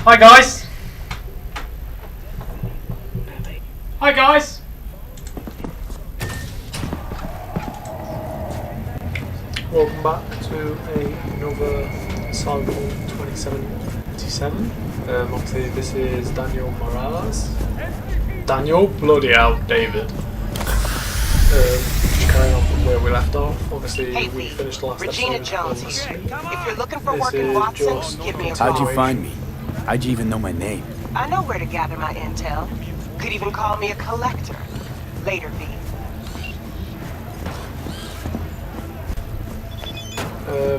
Hi guys! Hi guys! Welcome back to another Cyberpunk 2077. Obviously this is Daniel Morales. Daniel? Bloody hell, David. Just carrying on from where we left off. Obviously we finished the last Regina episode. Jones here. If you're looking for work in Watson, give me a call. How'd you find me? How'd you even know my name? I know where to gather my intel. Could even call me a collector. Later, V.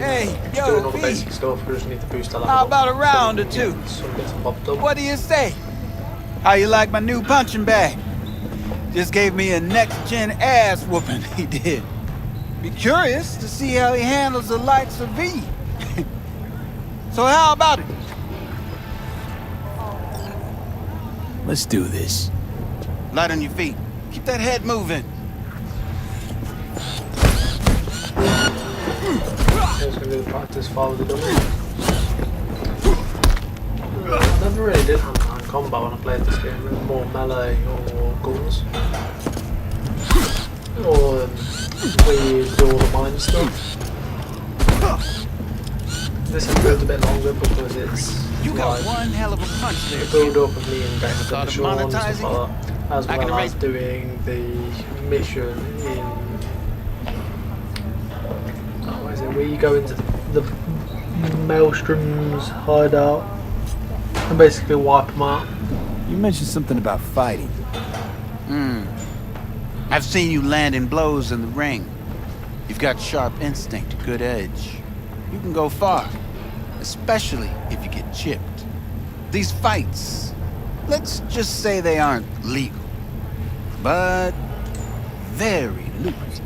Hey, yo, doing all the V. basic stuff. We just need to boost our level. How about a up round so or we two? can get some bits and bobs done. What do you say? How you like my new punching bag? Just gave me a next-gen ass whooping, he did. Be curious to see how he handles the likes of V. So how about it? Let's do this. Light on your feet. Keep that head moving. I was going to do the practice follow the dummy. I never really did hand-to-hand combat when I played this game. It was more melee or guns. Or where you do all the mine stuff. This episode's a bit longer because it's You got like one hell of a punch there. the build up of me and getting Started the and stuff monetizing? like that, as I can well as erase- doing the mission in what is it, where you go into the Maelstrom's hideout and basically wipe them out. You mentioned something about fighting. I've seen you landing blows in the ring. You've got sharp instinct, good edge. You can go far, especially if you get chipped. These fights, let's just say they aren't legal, but very lucrative.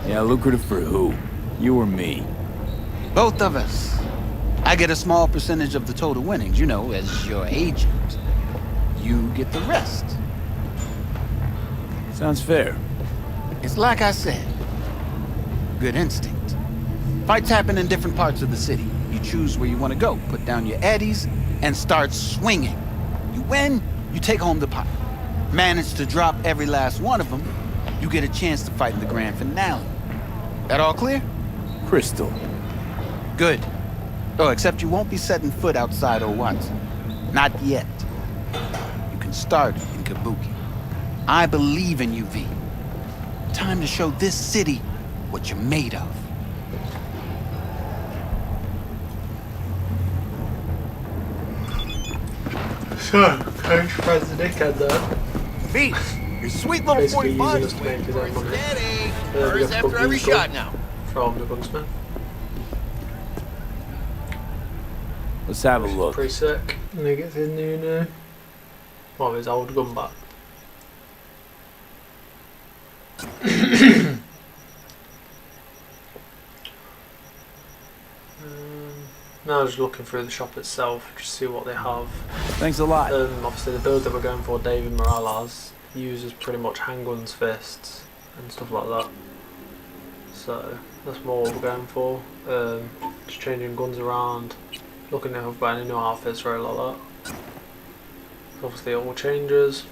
Yeah, lucrative for who? You or me? Both of us. I get a small percentage of the total winnings, you know, as your agent. You get the rest. Sounds fair. It's like I said, good instinct. Fights happen in different parts of the city. You choose where you want to go, put down your eddies, and start swinging. You win, you take home the pot. Manage to drop every last one of them, you get a chance to fight in the grand finale. That all clear? Crystal. Good. Oh, except you won't be setting foot outside Watson. Not yet. You can start in Kabuki. I believe in you, V. Time to show this city what you're made of. So, Coach press the dickhead there. V, your sweet little Basically 45 using is us to make his own money. Steady. We Burns have to after every boost up shot now. from the gunsmith. Let's have a look. Pretty sick. And he gets his new, well, his old gun back. Now just looking through the shop itself, just see what they have. Thanks a lot. Obviously the build that we're going for, David Morales, uses pretty much handguns, fists, and stuff like that. So that's more what we're going for. Just changing guns around, looking if I've got any new outfits or anything like that. Obviously it all changes.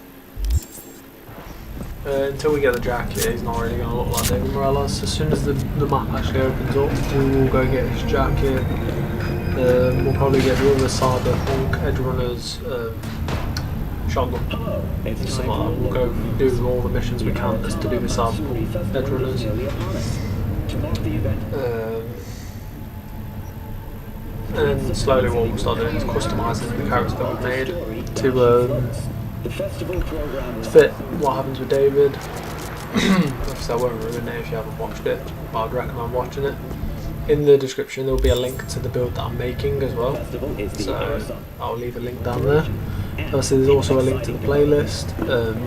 Until we get the jacket, he's not really going to look like David Morales. As soon as the map actually opens up, we will go get his jacket. We'll probably get the other Cyberpunk Edgerunners shotgun. Something like that. We'll go do all the missions we can just to do the Cyberpunk Edgerunners. And then slowly what we'll start doing is customising the character that we've made to fit what happens with David. Obviously I won't ruin it if you haven't watched it, but I'd recommend watching it. In the description there will be a link to the build that I'm making as well, so I'll leave a link down there. Obviously there's also a link to the playlist,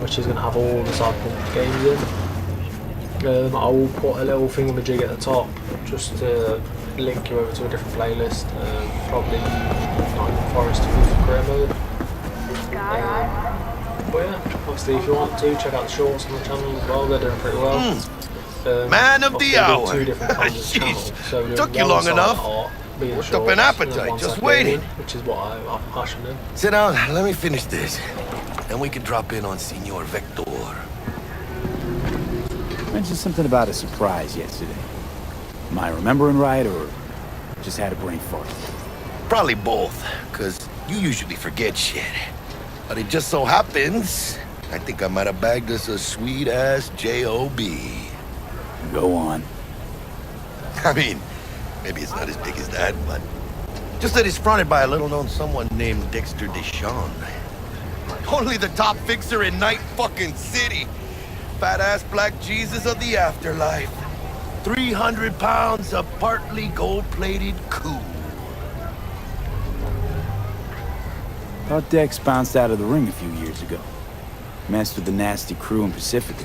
which is going to have all the Cyberpunk games in. I will put a little thingamajig at the top just to link you over to a different playlist, probably Night Forest career mode. But yeah, obviously if you want to, check out the shorts on the channel as well, they're doing pretty well. Man of the hour. Two different kinds of channels. So Took you long enough. being Worked short, up an and then appetite, once just I waiting. came in, which is what I'm passionate in. Sit down, let me finish this. Then we can drop in on Senor Vector. Mentioned something about a surprise yesterday. Am I remembering right, or just had a brain fart? Probably both, because you usually forget shit. But it just so happens, I think I might have bagged us a sweet-ass J.O.B. Go on. I mean, maybe it's not as big as that, but just that it's fronted by a little-known someone named Dexter Deshawn. Only the top fixer in Night fucking City. Fat-ass black Jesus of the afterlife. 300 pounds of partly gold-plated cool. Thought Dex bounced out of the ring a few years ago. Messed with the nasty crew in Pacifica.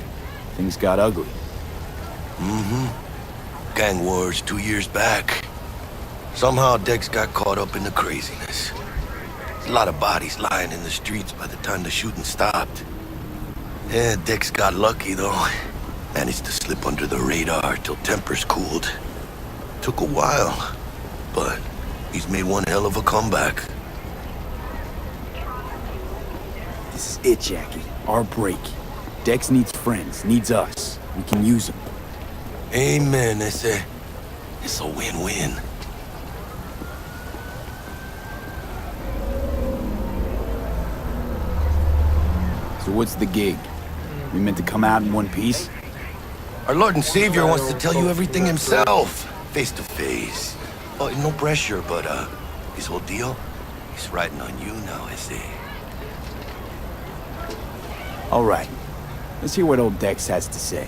Things got ugly. Mm-hmm. Gang wars 2 years back. Somehow Dex got caught up in the craziness. There's a lot of bodies lying in the streets by the time the shooting stopped. Yeah, Dex got lucky though. Managed to slip under the radar till tempers cooled. Took a while, but he's made one hell of a comeback. This is it, Jackie. Our break. Dex needs friends, needs us. We can use them. Amen. It's a win-win. So what's the gig? We meant to come out in one piece? Our Lord and Savior wants to tell you everything himself, face to face. Oh, no pressure, but his whole deal, he's riding on you now, I say. All right. Let's hear what old Dex has to say.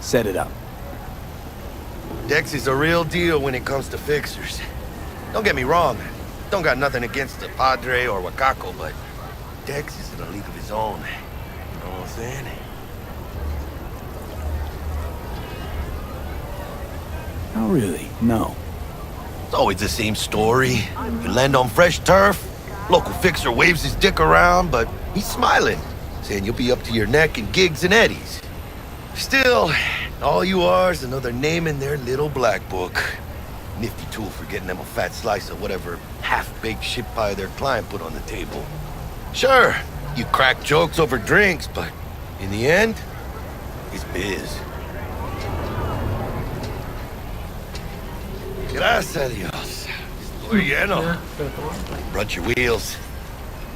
Set it up. Dex is a real deal when it comes to fixers. Don't get me wrong, don't got nothing against the Padre or Wakako, but Dex is in a league of his own. You know what I'm saying? Oh, really? No. It's always the same story. You land on fresh turf, local fixer waves his dick around, but he's smiling, saying you'll be up to your neck in gigs and eddies. Still, all you are is another name in their little black book. Nifty tool for getting them a fat slice of whatever half-baked shit pie their client put on the table. Sure, you crack jokes over drinks, but in the end, it's biz. Gracias a Dios. Estoy lleno. Brought your wheels.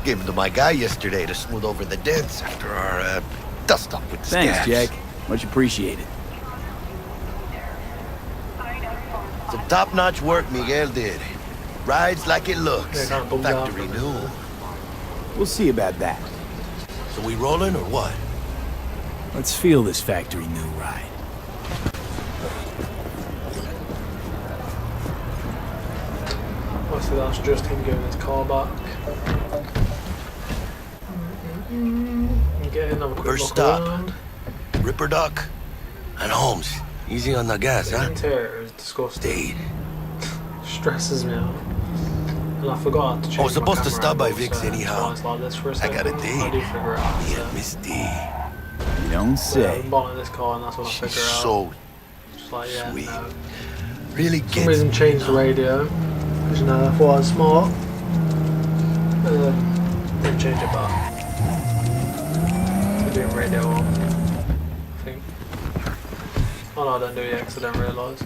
Gave them to my guy yesterday to smooth over the dents after our dust-up with the Thanks, scabs. Jack. Much appreciated. Some top-notch work Miguel did. Rides like it looks. Yeah, kind of Factory new. We'll see about that. So we rolling or what? Let's feel this factory new ride. Obviously that's just him giving his car back. Get in, have a quick First look stop. around. Ripper Duck and Holmes. Easy on the gas, The huh? interior is disgusting. Stayed. Stresses me out. And I forgot to change I was supposed my to camera stop by angle, Vic's so anyhow. it's like this for a I second. got a I date. do figure it out. Yeah, Miss D. You don't So, yeah, say. I'm buying this car and that's what I She's figure out. so Just like, yeah, sweet. no. really For some gets reason me, changed the you know? radio. Because, you know, I thought I was smart. Then change it back. We're doing radio on, I think. Oh no, I don't do it yet because I don't realise.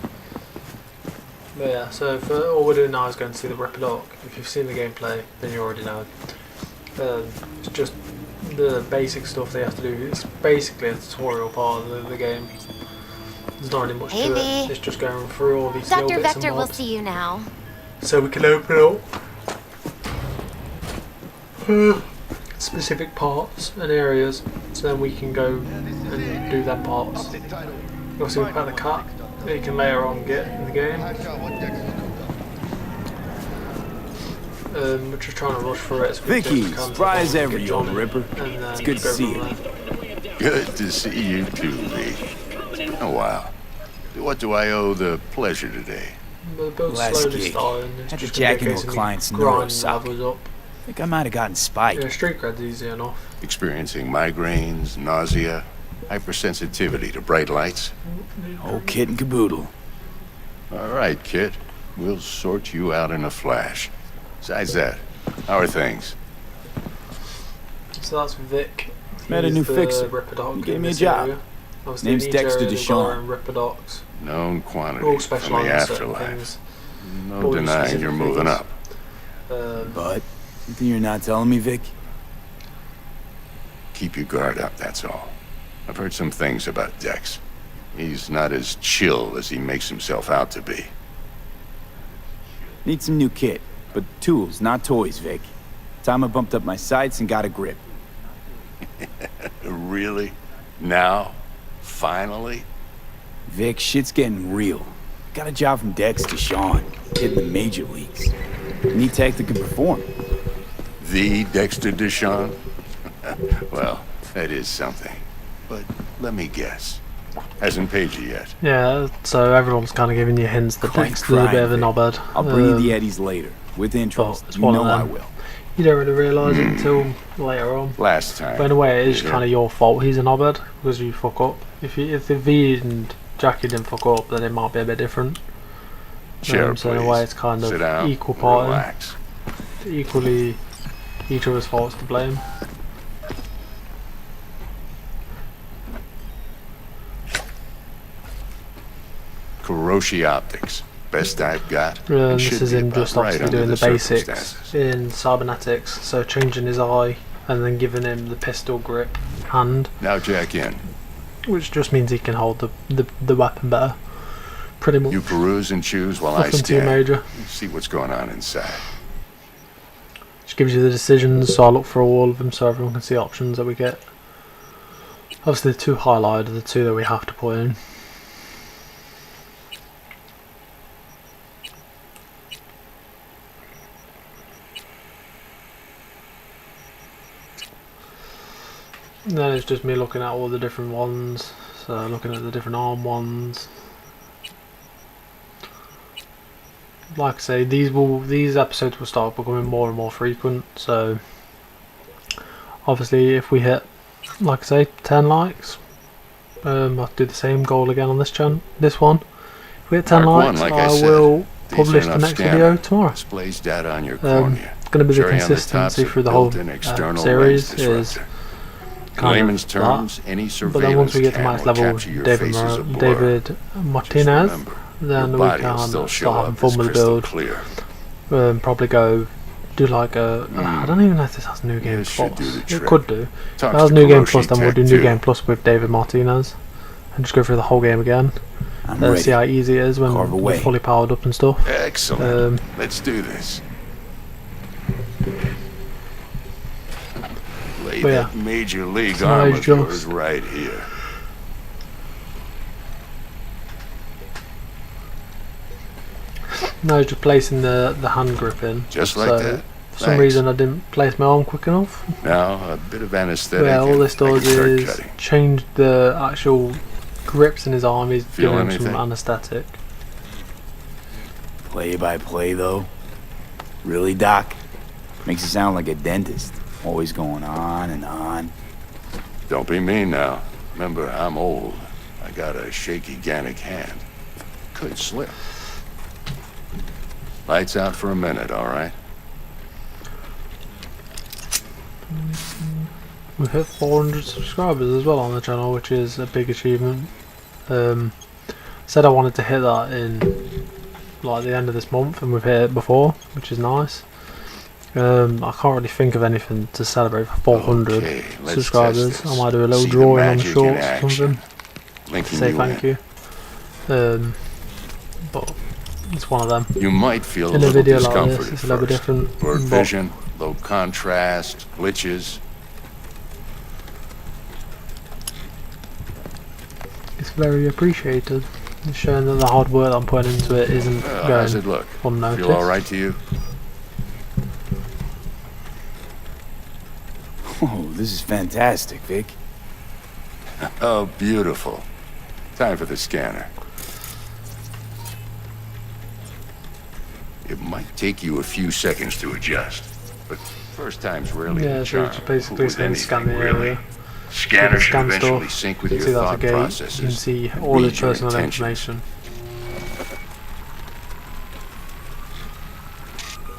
But yeah, so for all we're doing now is going to see the Ripper Duck. If you've seen the gameplay, then you already know. It's just the basic stuff they have to do. It's basically a tutorial part of the game. There's not really much Hey, to V. it. It's just going through all these little Dr. bits Vector and will bobs. see you now. So we can open up specific parts and areas, so then we can go and do them parts. Obviously we've got the cat that you can later on get in the game. We're just trying to rush through it. So we Vicky, can surprise get ever, you John old in, Ripper. and, It's good to go see from you. there. Good to see you too, V. Oh, wow. What do I owe the pleasure today? But the build's Last slowly gig. starting. It's Had to just gonna jack be a into case a of me client's grinding neurosocket. levels up. I think I might have gotten spiked. Yeah, street cred's easy enough. Experiencing migraines, nausea, hypersensitivity to bright lights? Whole kit and caboodle. All right, kid. We'll sort you out in a flash. Besides that, how are things? So that's Vic. Met a He's new the fixer. Ripper Doc He gave in me a this job. area. Obviously, Name's in each Dexter area they've got their Deshawn. own Ripper Docs. Known All quantity from specialised the in certain afterlife. things. No All denying specific you're moving things. up. But something you're not telling me, Vic? Keep your guard up, that's all. I've heard some things about Dex. He's not as chill as he makes himself out to be. Need some new kit, but tools, not toys, Vic. Time I bumped up my sights and got a grip. Really? Now? Finally? Vic, shit's getting real. Got a job from Dex to Sean, hitting the major leagues. Need tech that can perform. The Dexter Deshawn? Well, that is something. But let me guess. Hasn't paid you yet. Yeah, so everyone's kind of giving you hints that Quit Dexter's a bit of a crying, knobhead. I'll bring you the Eddies later, with interest. it's You one of know I them. will. You don't really realise it until later on. Last time. But in a way, it is Yeah. kind of your fault he's a knobhead because you fuck up. If the V and Jackie didn't fuck up, then it might be a bit different. Chair, So in a please. way, it's kind Sit of down. equal party, Relax. equally each other's faults to blame. Kuroshi Optics. Best I've got. And Should this is be him about just right obviously under doing the basics circumstances. in cybernetics, so changing his eye and then giving him the pistol grip hand, Now jack in. which just means he can hold the weapon better. Pretty much. You peruse and choose while I Nothing too stand. major. See what's going on inside. Just gives you the decisions, so I look for all of them so everyone can see options that we get. Obviously the two highlighted are the two that we have to put in. And then it's just me looking at all the different ones, so looking at the different arm ones. Like I say, these episodes will start becoming more and more frequent, so obviously if we hit, like I say, 10 likes, I'll do the same goal again on this one. If we hit 10 Mark likes, one, like I I said. will Decent publish the enough next scanner. video tomorrow. Displays data on your cornea. It's going to be the Cherry on the consistency top's a through the whole built-in external series lens is disruptor. In kind layman's of terms, that. any But surveillance then once we get to cam max will level, capture your face as a blur. David Martinez, Remember, then your we body will can still show start having up fun as with the crystal build. clear. Probably go do like a. I don't even know if this has New Game This should Plus. do the It trick. could do. If Talks it has to New Game Kuroshi Plus, then we'll Tech, do New too. Game Plus with David Martinez and just go through the whole game again. I'm ready. See how easy it is when Carve we're away. fully powered up and stuff. Excellent. Let's do this. Lay But that yeah, major league it's arm nice of yours just- right here. Now just placing the hand grip in. Just like so that. For some Thanks. reason I didn't place my arm quick enough. Now, a bit of anesthetic. Yeah, all and this I can does start is cutting. change the actual grips in his arm. He's Feel giving him some anything? anaesthetic. Play by play, though. Really, Doc? Makes you sound like a dentist. Always going on and on. Don't be mean now. Remember, I'm old. I got a shaky Gannic hand. Could slip. Lights out for a minute, all right? We've hit 400 subscribers as well on the channel, which is a big achievement. Said I wanted to hit that in like the end of this month, and we've hit it before, which is nice. I can't really think of anything to celebrate for 400 Okay, let's subscribers. test this. I might do a little See the drawing on the magic in shorts or action. something to Linking say you thank in. you. But it's one of them. You might feel a In a little video like discomfort this, at it's a little bit first. different. Blurred but vision, low contrast, glitches. it's very appreciated. It's showing that the hard work I'm putting into it isn't How's it going look? unnoticed. Feel all right to you? Oh, this is fantastic, Vic. Oh, beautiful. Time for the scanner. It might take you a few seconds to adjust, but first time's rarely Yeah, the so charm. it's basically With saying scan the anything, really. area. Scanner should Scan eventually stuff. sync with You your can see that's a thought gate. You can processes. see and all his read your personal intentions. information.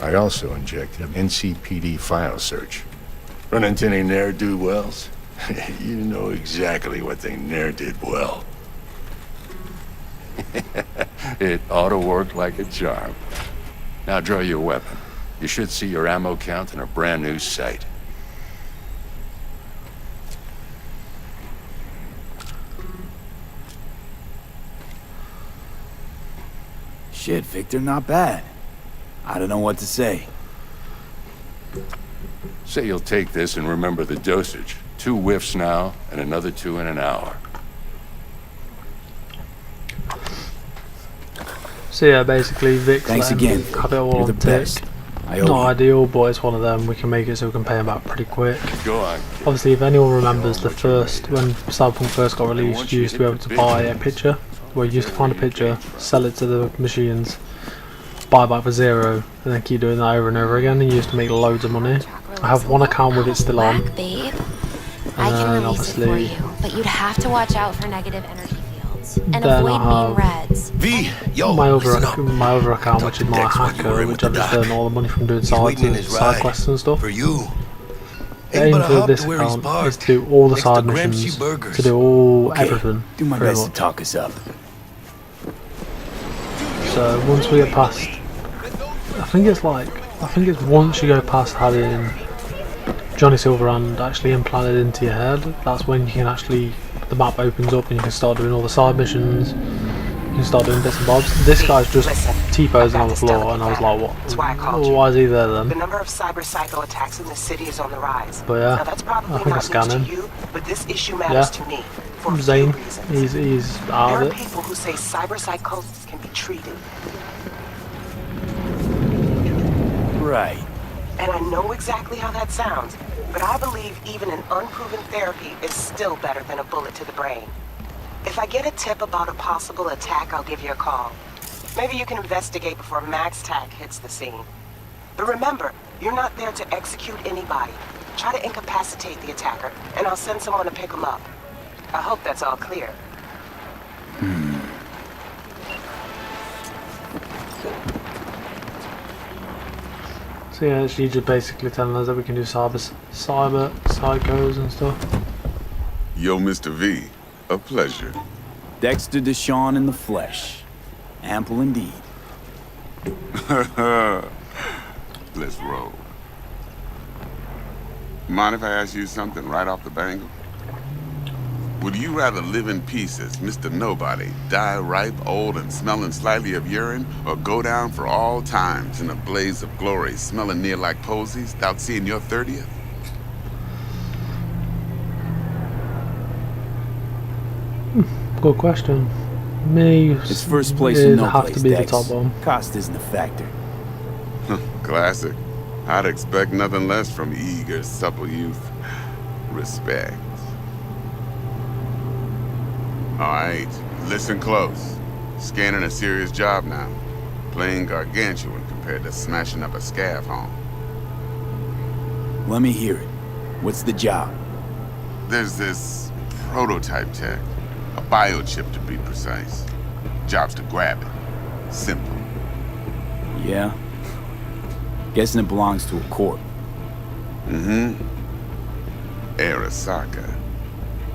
I also injected an NCPD file search. Run into any ne'er-do-wells? You know exactly what they ne'er did well. It ought to work like a charm. Now draw your weapon. You should see your ammo count in a brand new sight. Shit, Victor, not bad. I don't know what to say. Say you'll take this and remember the dosage. 2 whiffs now, and another 2 in an hour. So yeah, basically Vic's Thanks let him again. have it all You're the on tick. best. I owe Not you. ideal, but it's one of them. We can make it so we can pay him back pretty quick. Go on, kid. Obviously, if anyone remembers the first, when Cyberpunk first got released, you used to be able to buy a picture, where you used to find a picture, sell it to the machines, buy it back for 0, and then keep doing that over and over again, and you used to make loads of money. I have one account with it still on, Back, babe. and I can then release it for obviously, you, but you'd have to watch out for negative energy fields and Then avoid I mean have- reds. V, yo, my listen other up. account, which is my Dex when you were hacker, in which with I've the just doc. earned all the money from doing He's waiting in his side ride quests and stuff. for you. The Ain't aim but a for hop this to where he's account is parked. to do all the Next side to Gramsci missions, Burgers. to do all Okay, everything, do my pretty best much. to talk us up. So once we get past, I think it's once you go past having Johnny Silverhand actually implanted into your head, that's when you can actually, the map opens up and you can start doing all the side missions, you can start doing bits and bobs. This guy's just Listen, T-posing I've on got the this floor delicate and I was matter. like, what? That's why I called you. Why is he there The then? number of cyber psycho attacks in the city is on the rise. But yeah, Now that's probably I think I not scanned news to him. you, but this issue matters to me for a few Zane, reasons. he's There out are of it. people who say cyber psychosis can be treated, Right. and I know exactly how that sounds, but I believe even an unproven therapy is still better than a bullet to the brain. If I get a tip about a possible attack, I'll give you a call. Maybe you can investigate before Max Tac hits the scene. But remember, you're not there to execute anybody. Try to incapacitate the attacker, and I'll send someone to pick him up. I hope that's all clear. So yeah, she's just basically telling us that we can do cyber psychos and stuff. Yo, Mr. V, a pleasure. Dexter Deshawn in the flesh. Ample indeed. Let's roll. Mind if I ask you something right off the bangle? Would you rather live in peace as Mr. Nobody, die ripe, old, and smelling slightly of urine, or go down for all times in a blaze of glory, smelling near like posies, without seeing your 30th? Good question. Me, It's first place it'd in no have place, to be Dex. the top one. Cost isn't a factor. Classic. I'd expect nothing less from eager, supple youth. Respect. All right, listen close. Scanning a serious job now. Playing gargantuan compared to smashing up a scav home. Let me hear it. What's the job? There's this prototype tech. A biochip to be precise. Job's to grab it. Simple. Yeah? Guessing it belongs to a corp. Mm-hmm. Arasaka.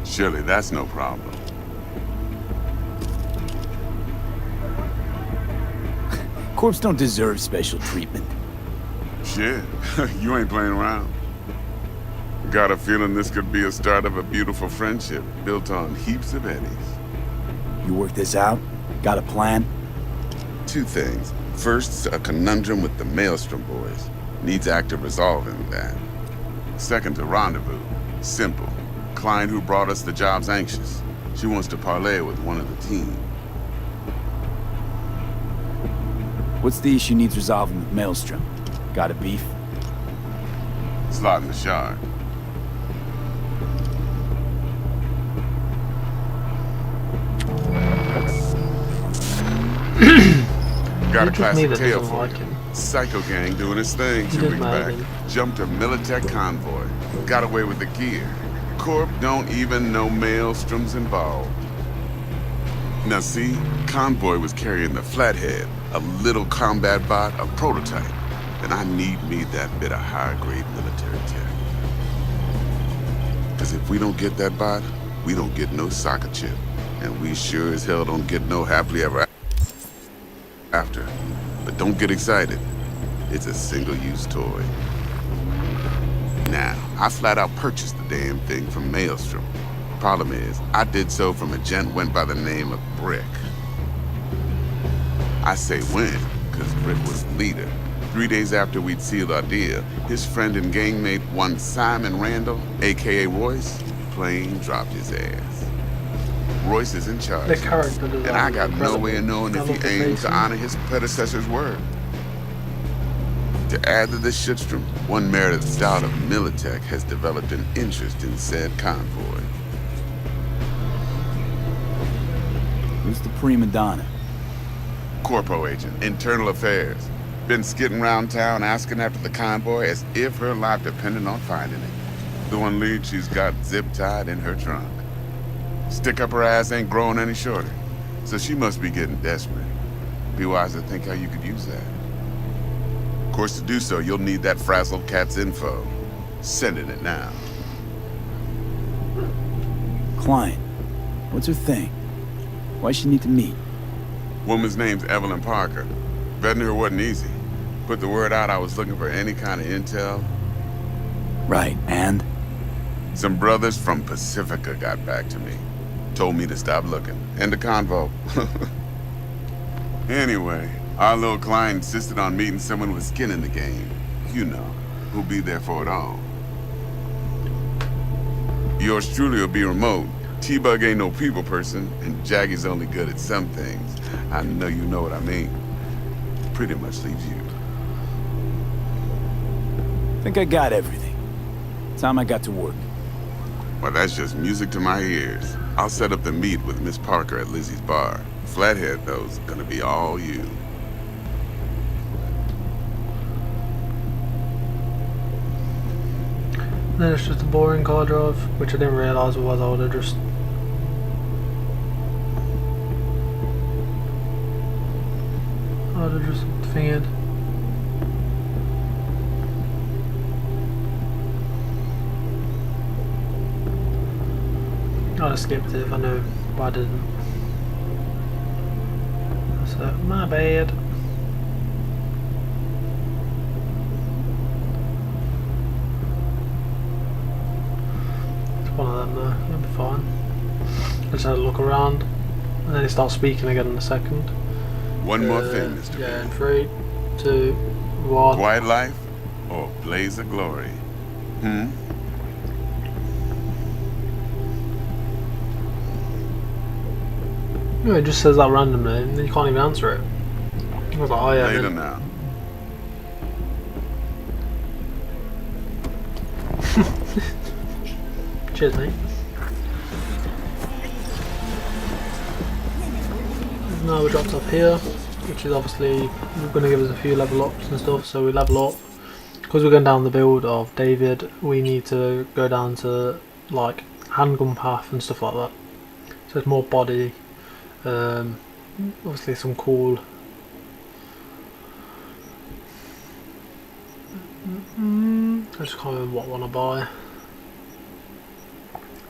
Surely that's no problem. Corps don't deserve special treatment. Shit, you ain't playing around. Got a feeling this could be a start of a beautiful friendship built on heaps of eddies. You work this out? Got a plan? Two things. First, a conundrum with the Maelstrom boys. Needs active resolving that. Second, a rendezvous. Simple. Client who brought us the job's anxious. She wants to parlay with one of the team. What's the issue needs resolving with Maelstrom? Got a beef? Slot in the shard. Got a You just need classic it, tale doesn't for like you. him. Psycho gang doing its thing 2 didn't weeks like back. him. Jumped a Militech convoy. Got away with the gear. Corp don't even know Maelstrom's involved. Now see, convoy was carrying the Flathead, a little combat bot, a prototype. then I need me that bit of high-grade military tech. Because if we don't get that bot, we don't get no soccer chip. And we sure as hell don't get no happily ever after. But don't get excited. It's a single-use toy. Now, I flat out purchased the damn thing from Maelstrom. Problem is, I did so from a gent went by the name of Brick. I say when, because Brick was the leader. 3 days after we'd sealed our deal, his friend and gangmate, one Simon Randall, a.k.a. Royce, plain dropped his ass. Royce is in charge, The character design. and I got no way of knowing if he aimed to Faces. honor his predecessor's word. To add to this shitstrom, one Meredith Stout of Militech has developed an interest in said convoy. Who's the prima donna? Corpo agent, internal affairs. Been skidding around town asking after the convoy as if her life depended on finding it. The one lead she's got zip-tied in her trunk. Stick up her ass ain't growing any shorter, so she must be getting desperate. Be wise to think how you could use that. Of course, to do so, you'll need that frazzled cat's info. Sending it now. Client. What's her thing? Why she need to meet? Woman's name's Evelyn Parker. Vetting her wasn't easy. Put the word out I was looking for any kind of intel. Right, and? Some brothers from Pacifica got back to me. Told me to stop looking. End of convo. Anyway, our little client insisted on meeting someone with skin in the game. You know, who'll be there for it all. Yours truly will be remote. T-Bug ain't no people person, and Jaggy's only good at some things. I know you know what I mean. Pretty much leaves you. Think I got everything. Time I got to work. Well, that's just music to my ears. I'll set up the meet with Miss Parker at Lizzie's bar. Flathead, though, is gonna be all you. Then it's just a boring car drive, which I didn't realise, otherwise I would have just... thingied. I'd have skipped it if I knew, but I didn't. So, my bad. It's one of them though, it'll be fine. I just had a look around, and then he starts speaking again in a second. One more thing, Mr. Yeah, in B. 3, 2, 1. Quiet life or blaze of glory? Yeah, it just says that randomly, and you can't even answer it. I was like, oh yeah. Later then- now. Cheers, mate. Now we're dropped off here, which is obviously going to give us a few level ups and stuff. So we level up because we're going down the build of David. We need to go down to like handgun path and stuff like that. So it's more body. Obviously some cool. I just can't remember what one I buy. I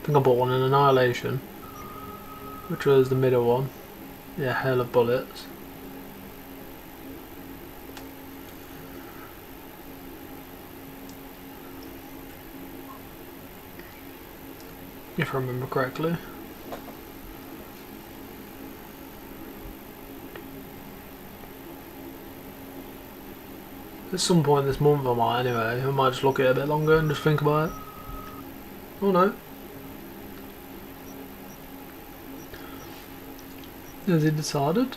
think I bought one in Annihilation, which was the middle one. Yeah, hell of bullets. If I remember correctly. At some point this month I might anyway. I might just look at it a bit longer and just think about it. Oh no. Has he decided?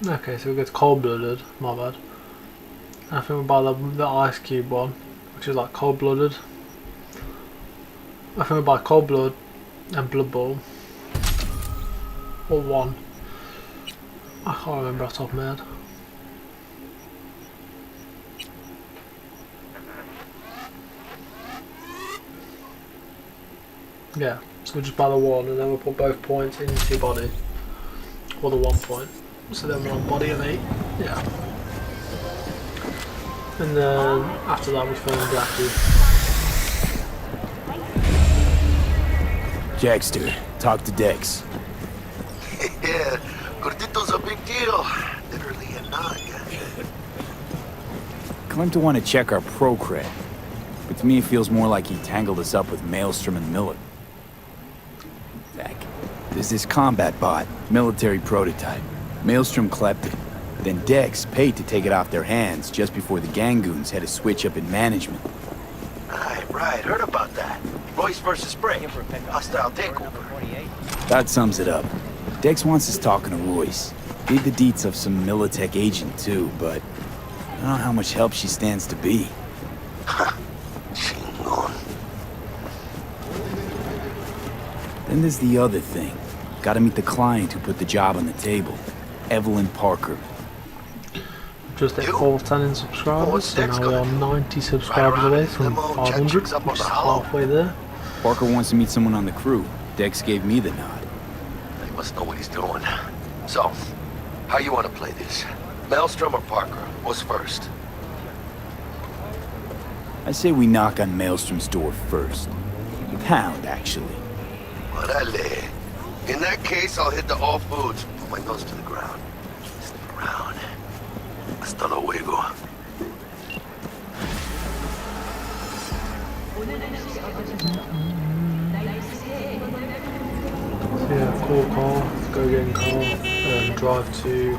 Okay, so we get cold-blooded, my bad. I think we buy the Ice Cube one, which is like cold-blooded. I think we buy Cold Blood and Blood Bowl. Or one. I can't remember off the top of my head. Yeah, so we just buy the one and then we'll put both points into your body. or the 1 point. So then we're on body of 8. Yeah. And then after that we found Blackie. Jackster, talk to Dex. Yeah, Gordito's a big deal. Literally a nug. Claimed to want to check our pro cred, but to me it feels more like he tangled us up with Maelstrom and Miller. Zach, there's this combat bot, military prototype. Maelstrom clept it. Then Dex paid to take it off their hands just before the Gangoons had a switch up in management. Right, heard about that. Royce versus Bray. Hostile takeover. That sums it up. Dex wants us talking to Royce. Gave the deets of some Militech agent too, but I don't know how much help she stands to be. Chingon. Then there's the other thing. Gotta meet the client who put the job on the table. Evelyn Parker. Just hit 410 subscribers, so now we are 90 subscribers away from 500, which is halfway there. Parker wants to meet someone on the crew. Dex gave me the nod. He must know what he's doing. So, how you want to play this? Maelstrom or Parker? What's first? I say we knock on Maelstrom's door first. Pound, actually. Orale. In that case, I'll hit the all foods. Put my nose to the ground. Stick around. Hasta luego. So yeah, call car, go get in car, and drive to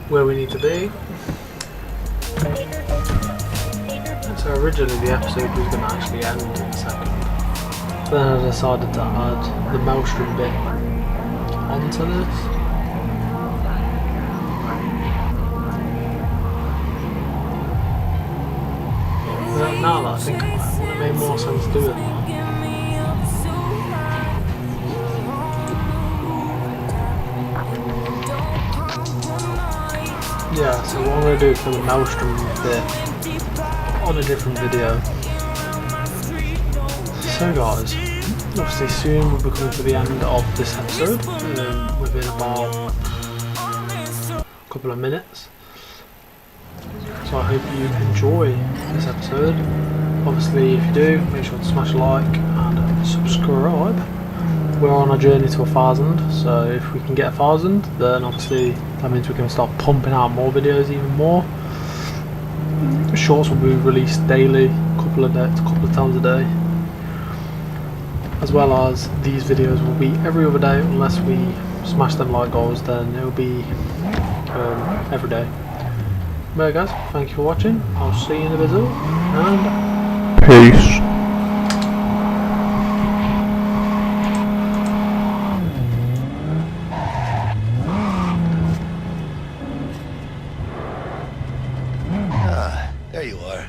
where we need to be. So originally the episode was going to actually end in a second. Then I decided to add the Maelstrom bit onto this. But now that I think about it, would it make more sense to do it now? Yeah, so what I'm going to do is film a Maelstrom bit on a different video. So guys, obviously soon we'll be coming to the end of this episode, within about a couple of minutes. So I hope you enjoy this episode. Obviously if you do, make sure to smash a like and subscribe. We're on a journey to 1,000, so if we can get 1,000, then obviously that means we can start pumping out more videos even more. Shorts will be released daily, a couple of times a day. As well as these videos will be every other day, unless we smash them like goals, then it will be every day. But guys, thank you for watching, I'll see you in the video, and peace. There you are.